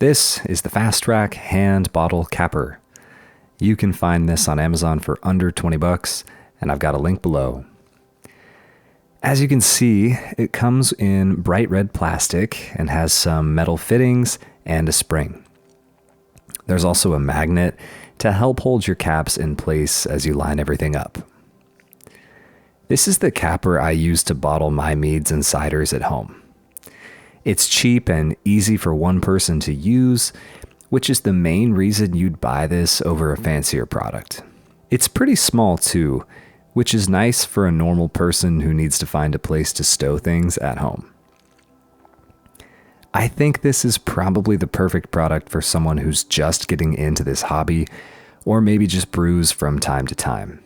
This is the Fast Rack Hand Bottle Capper. You can find this on Amazon for under 20 bucks, and I've got a link below. As you can see, it comes in bright red plastic and has some metal fittings and a spring. There's also a magnet to help hold your caps in place as you line everything up. This is the capper I use to bottle my meads and ciders at home. It's cheap and easy for one person to use, which is the main reason you'd buy this over a fancier product. It's pretty small too, which is nice for a normal person who needs to find a place to stow things at home. I think this is probably the perfect product for someone who's just getting into this hobby, or maybe just brews from time to time.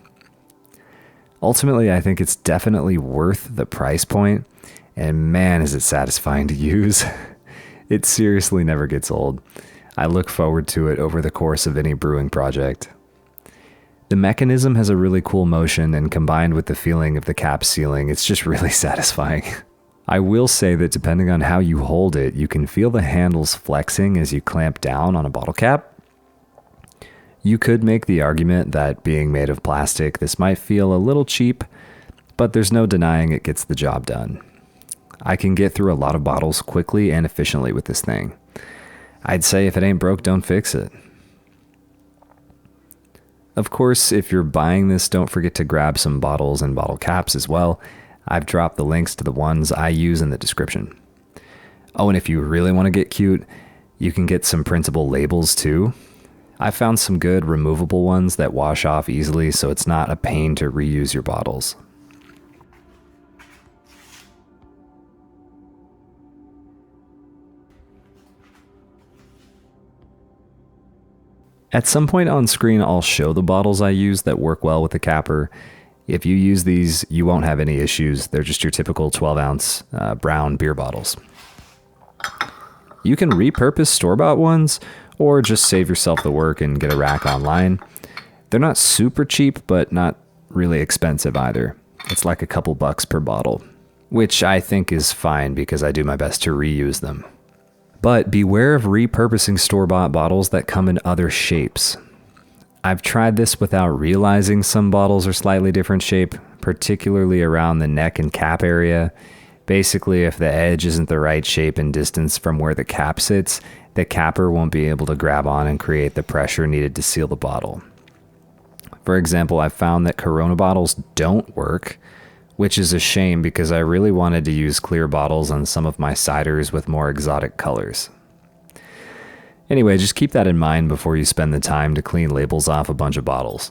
Ultimately, I think it's definitely worth the price point, and man, is it satisfying to use. It seriously never gets old. I look forward to it over the course of any brewing project. The mechanism has a really cool motion, and combined with the feeling of the cap sealing, it's just really satisfying. I will say that depending on how you hold it, you can feel the handles flexing as you clamp down on a bottle cap. You could make the argument that being made of plastic, this might feel a little cheap, but there's no denying it gets the job done. I can get through a lot of bottles quickly and efficiently with this thing. I'd say if it ain't broke, don't fix it. Of course, if you're buying this, don't forget to grab some bottles and bottle caps as well. I've dropped the links to the ones I use in the description. Oh, and if you really want to get cute, you can get some printable labels too. I found some good removable ones that wash off easily, so it's not a pain to reuse your bottles. At some point on screen, I'll show the bottles I use that work well with the capper. If you use these, you won't have any issues. They're just your typical 12-ounce brown beer bottles. You can repurpose store-bought ones, or just save yourself the work and get a rack online. They're not super cheap, but not really expensive either. It's like a couple bucks per bottle, which I think is fine because I do my best to reuse them. But beware of repurposing store-bought bottles that come in other shapes. I've tried this without realizing some bottles are slightly different shape, particularly around the neck and cap area. Basically, if the edge isn't the right shape and distance from where the cap sits, the capper won't be able to grab on and create the pressure needed to seal the bottle. For example, I've found that Corona bottles don't work, which is a shame because I really wanted to use clear bottles on some of my ciders with more exotic colors. Anyway, just keep that in mind before you spend the time to clean labels off a bunch of bottles.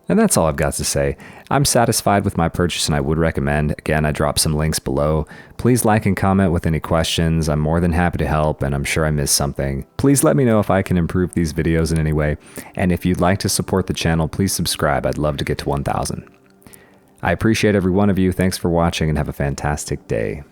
And that's all I've got to say. I'm satisfied with my purchase and I would recommend. Again, I dropped some links below. Please like and comment with any questions. I'm more than happy to help, and I'm sure I missed something. Please let me know if I can improve these videos in any way. And if you'd like to support the channel, please subscribe. I'd love to get to 1,000. I appreciate every one of you. Thanks for watching and have a fantastic day.